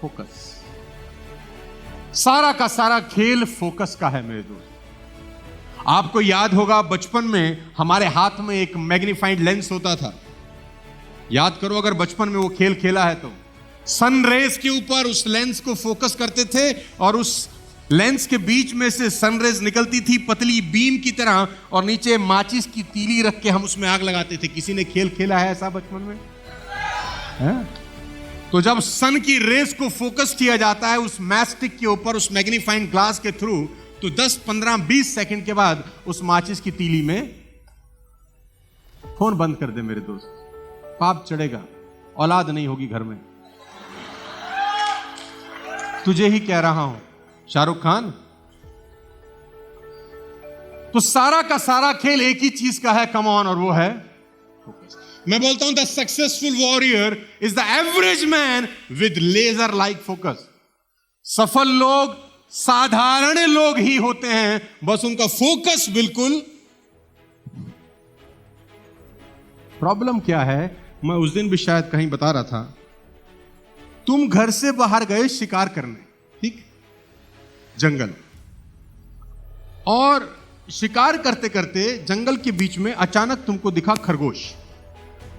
Focus. सारा का सारा खेल फोकस का है मेरे दोस्त। आपको याद होगा बचपन में हमारे हाथ में एक मैग्नीफाइड लेंस होता था। याद करो अगर बचपन में वो खेल खेला है तो सन रेज के ऊपर उस लेंस को फोकस करते थे और उस लेंस के बीच में से सन रेज निकलती थी पतली बीम की तरह और नीचे माचिस की तीली रख के हम उसमें आग लगाते थे। किसी ने खेल खेला है ऐसा बचपन में? तो जब सन की रेस को फोकस किया जाता है उस मैस्टिक के ऊपर उस मैग्नीफाइंग ग्लास के थ्रू, तो 10, 15, 20 सेकंड के बाद उस माचिस की तीली में फोन बंद कर दे मेरे दोस्त, पाप चढ़ेगा, औलाद नहीं होगी घर में। तुझे ही कह रहा हूं शाहरुख खान। तो सारा का सारा खेल एक ही चीज का है, कम ऑन, और वो है फोकस। मैं बोलता हूं the successful warrior is the average man with laser like focus. सफल लोग साधारण लोग ही होते हैं, बस उनका फोकस बिल्कुल। प्रॉब्लम क्या है, मैं उस दिन भी शायद कहीं बता रहा था, तुम घर से बाहर गए शिकार करने, ठीक, जंगल, और शिकार करते करते जंगल के बीच में अचानक तुमको दिखा खरगोश।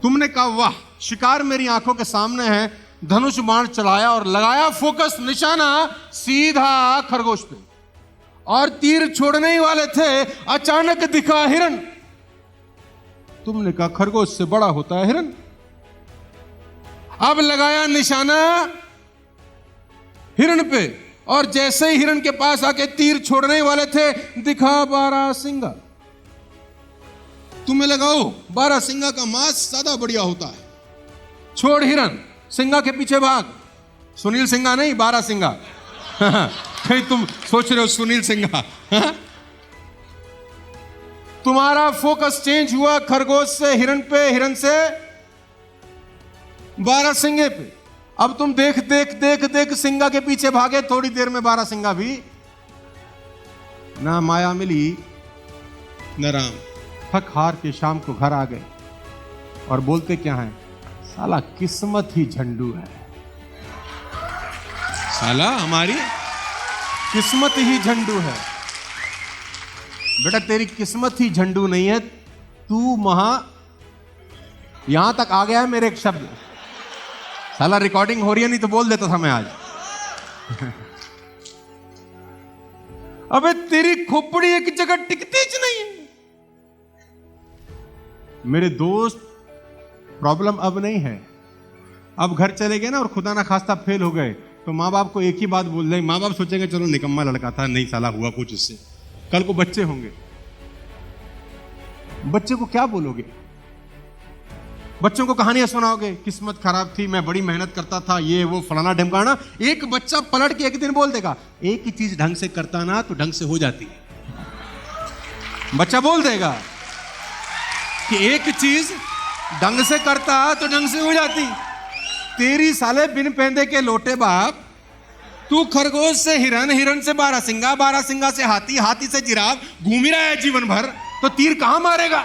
तुमने कहा वाह, शिकार मेरी आंखों के सामने है, धनुष बाण चलाया और लगाया फोकस, निशाना सीधा खरगोश पे, और तीर छोड़ने ही वाले थे, अचानक दिखा हिरन। तुमने कहा खरगोश से बड़ा होता है हिरन। अब लगाया निशाना हिरन पे, और जैसे ही हिरन के पास आके तीर छोड़ने ही वाले थे, दिखा बारहसिंगा। तुम्हें लगाओ बारहसिंगा का मांस ज्यादा बढ़िया होता है, छोड़ हिरन, सिंगा के पीछे भाग। सुनील सिंगा नहीं, बारहसिंगा। कहीं तुम सोच रहे हो सुनील सिंगा। तुम्हारा फोकस चेंज हुआ खरगोश से हिरन पे, हिरन से बारहसिंगे पे। अब तुम देख देख देख देख सिंगा के पीछे भागे, थोड़ी देर में बारहसिंगा भी ना माया मिली न राम। थक हार के शाम को घर आ गए और बोलते क्या है, साला किस्मत ही झंडू है, साला हमारी किस्मत ही झंडू है। बेटा तेरी किस्मत ही झंडू नहीं है, तू यहां तक आ गया है मेरे एक शब्द। साला रिकॉर्डिंग हो रही है, नहीं तो बोल देता था मैं आज। अबे तेरी खोपड़ी एक जगह टिकती ज नहीं है मेरे दोस्त। प्रॉब्लम अब नहीं है, अब घर चले गए ना और खुदा ना खास्ता फेल हो गए तो माँ बाप को एक ही बात बोल दें, माँ बाप सोचेंगे चलो निकम्मा लड़का था, नहीं साला हुआ कुछ इससे। कल को बच्चे होंगे, बच्चे को क्या बोलोगे? बच्चों को कहानियां सुनाओगे, किस्मत खराब थी, मैं बड़ी मेहनत करता था, ये वो फलाना ढमकाना। एक बच्चा पलट के एक दिन बोल देगा, एक ही चीज ढंग से करता ना तो ढंग से हो जाती है। बच्चा बोल देगा कि एक चीज ढंग से करता तो ढंग से हो जाती। तेरी साले बिन पहनदे के लोटे बाप, तू खरगोश से हिरन, हिरन से बारहसिंगा, बारहसिंगा से हाथी, हाथी से जिराफ, घूम ही रहा है जीवन भर, तो तीर कहां मारेगा?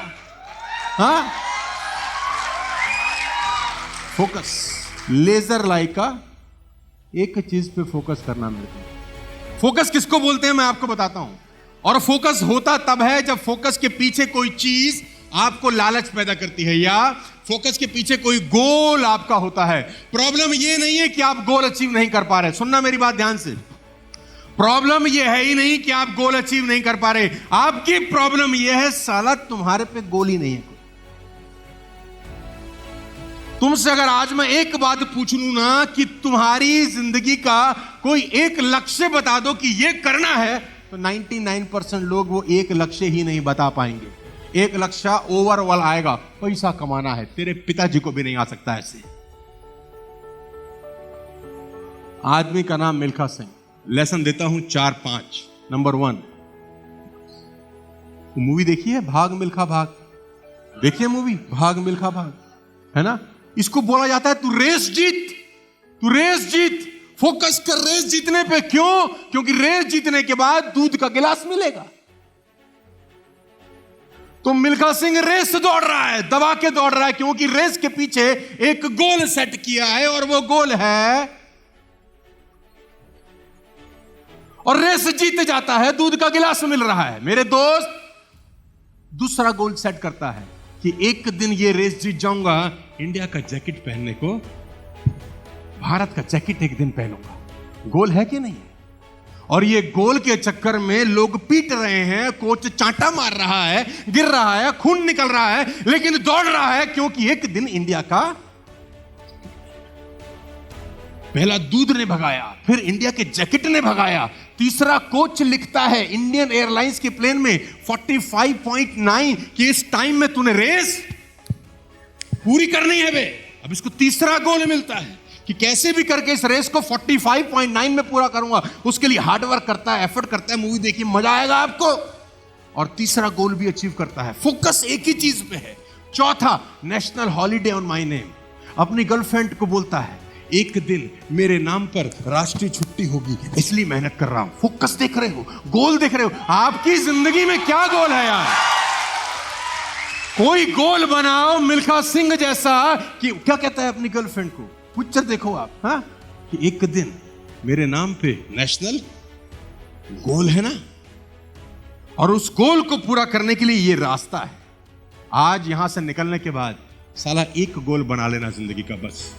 हाँ, फोकस, लेजर लाइक का एक चीज पे फोकस करना मिलता है। फोकस किसको बोलते हैं मैं आपको बताता हूं। और फोकस होता तब है जब फोकस के पीछे कोई चीज आपको लालच पैदा करती है, या फोकस के पीछे कोई गोल आपका होता है। प्रॉब्लम यह नहीं है कि आप गोल अचीव नहीं कर पा रहे, सुनना मेरी बात ध्यान से। प्रॉब्लम यह है ही नहीं कि आप गोल अचीव नहीं कर पा रहे, आपकी प्रॉब्लम यह है साला तुम्हारे पे गोल ही नहीं है। तुमसे अगर आज मैं एक बात पूछ लूं ना कि तुम्हारी जिंदगी का कोई एक लक्ष्य बता दो कि यह करना है, तो 99% लोग वो एक लक्ष्य ही नहीं बता पाएंगे। एक लक्ष्य ओवरऑल आएगा, पैसा कमाना है, तेरे पिताजी को भी नहीं आ सकता ऐसे। आदमी का नाम मिल्खा सिंह। लेसन देता हूं 4-5। नंबर 1, मूवी देखी है भाग मिल्खा भाग? देखिए मूवी भाग मिल्खा भाग, है ना? इसको बोला जाता है तू रेस जीत, तू रेस जीत, फोकस कर रेस जीतने पे। क्यों? क्योंकि रेस जीतने के बाद दूध का गिलास मिलेगा। तो मिल्खा सिंह रेस दौड़ रहा है, दबा के दौड़ रहा है, क्योंकि रेस के पीछे एक गोल सेट किया है, और वो गोल है और रेस जीत जाता है, दूध का गिलास मिल रहा है। मेरे दोस्त दूसरा गोल सेट करता है कि एक दिन ये रेस जीत जाऊंगा, इंडिया का जैकेट पहनने को, भारत का जैकेट एक दिन पहनूंगा। गोल है कि नहीं? और ये गोल के चक्कर में लोग पीट रहे हैं, कोच चांटा मार रहा है, गिर रहा है, खून निकल रहा है, लेकिन दौड़ रहा है क्योंकि एक दिन इंडिया का पहला दूध ने भगाया, फिर इंडिया के जैकेट ने भगाया। तीसरा कोच लिखता है इंडियन एयरलाइंस के प्लेन में 45.9 कि इस टाइम में तूने रेस पूरी करनी है बे। अब इसको तीसरा गोल मिलता है कि कैसे भी करके इस रेस को 45.9 में पूरा करूंगा। उसके लिए हार्ड वर्क करता है, एफर्ट करता है। मूवी देखिए, मजा आएगा आपको। और तीसरा गोल भी अचीव करता है। फोकस एक ही चीज पे है। चौथा, national holiday on my name. अपनी गर्लफ्रेंड को बोलता है एक दिन मेरे नाम पर राष्ट्रीय छुट्टी होगी, इसलिए मेहनत कर रहा हूं। फोकस देख रहे हो, गोल देख रहे हो। आपकी जिंदगी में क्या गोल है यार? कोई गोल बनाओ मिल्खा सिंह जैसा कि क्या कहता है अपनी गर्लफ्रेंड को, पिक्चर देखो आप, हाँ, कि एक दिन मेरे नाम पे नेशनल गोल है ना, और उस गोल को पूरा करने के लिए ये रास्ता है। आज यहां से निकलने के बाद साला एक गोल बना लेना जिंदगी का, बस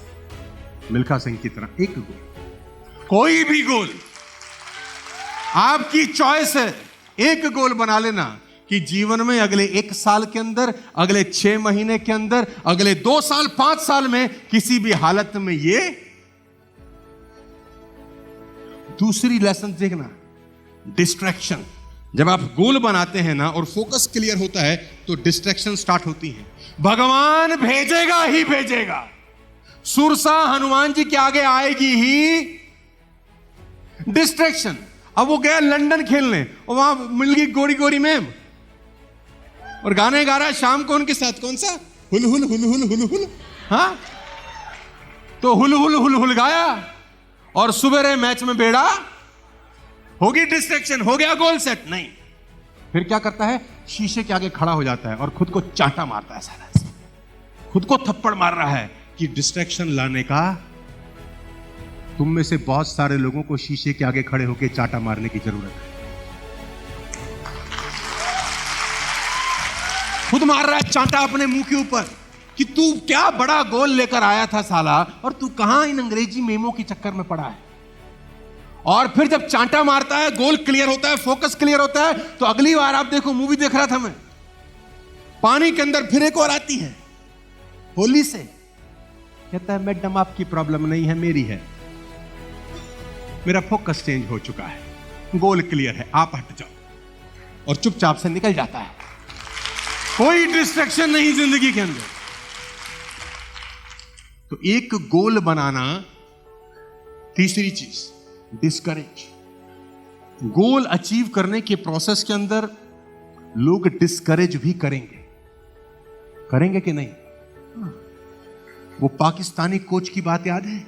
मिल्खा सिंह की तरह एक गोल, कोई भी गोल आपकी चॉइस है। एक गोल बना लेना कि जीवन में अगले 1 साल के अंदर, अगले 6 महीने के अंदर, अगले 2 साल 5 साल में किसी भी हालत में ये। दूसरी लेसन देखना, डिस्ट्रैक्शन। जब आप गोल बनाते हैं ना और फोकस क्लियर होता है तो डिस्ट्रैक्शन स्टार्ट होती है। भगवान भेजेगा ही भेजेगा। सुरसा हनुमान जी के आगे आएगी ही डिस्ट्रैक्शन। अब वो गया लंदन खेलने और वहां मिल गई गोरी गोरी मैम और गाने गा रहा है शाम को उनके साथ। कौन सा? हुल हुल हुल हुल हुल हुल, हाँ, तो हुल हुल हुल हुल गाया और सुबह मैच में बेड़ा होगी। डिस्ट्रैक्शन हो गया, गोल सेट नहीं। फिर क्या करता है? शीशे के आगे खड़ा हो जाता है और खुद को चांटा मारता है। सारा खुद को थप्पड़ मार रहा है कि डिस्ट्रैक्शन लाने का। तुम में से बहुत सारे लोगों को शीशे के आगे खड़े होकर चांटा मारने की जरूरत है। खुद मार रहा है चांटा अपने मुंह के ऊपर कि तू क्या बड़ा गोल लेकर आया था साला, और तू कहां इन अंग्रेजी मेमों के चक्कर में पड़ा है। और फिर जब चांटा मारता है, गोल क्लियर होता है, फोकस क्लियर होता है, तो अगली बार आप देखो, मूवी देख रहा था मैं, पानी के अंदर फिर एक और आती है होली से, कहता है मैडम आपकी प्रॉब्लम नहीं है, मेरी है। मेरा फोकस चेंज हो चुका है, गोल क्लियर है, आप हट जाओ, और चुपचाप से निकल जाता है। कोई डिस्ट्रैक्शन नहीं जिंदगी के अंदर। तो एक गोल बनाना। तीसरी चीज, डिस्करेज। गोल अचीव करने के प्रोसेस के अंदर लोग डिस्करेज भी करेंगे। करेंगे कि नहीं? वो पाकिस्तानी कोच की बात याद है?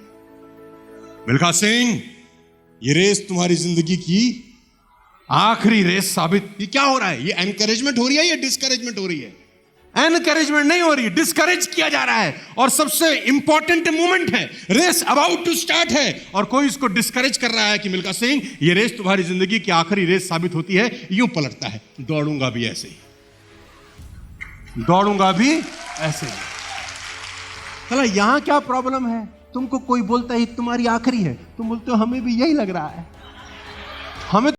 मिल्खा सिंह, ये रेस तुम्हारी जिंदगी की आखिरी रेस साबित। ये क्या हो रहा है? ये एनकरेजमेंट हो रही है या डिस्करेजमेंट हो रही है? एनकरेजमेंट नहीं हो रही, डिस्करेज किया जा रहा है। और सबसे इंपॉर्टेंट मोमेंट है, रेस अबाउट टू स्टार्ट है, और कोई इसको डिस्करेज कर रहा है कि मिल्खा सिंह, ये रेस तुम्हारी जिंदगी की आखिरी रेस साबित होती है। यूं पलटता है, दौड़ूंगा भी ऐसे ही, दौड़ूंगा भी ऐसे ही। चला, यहां क्या प्रॉब्लम है? तुमको कोई बोलता है तुम्हारी आखिरी है, तुम बोलते हो हमें भी यही लग रहा है, हमें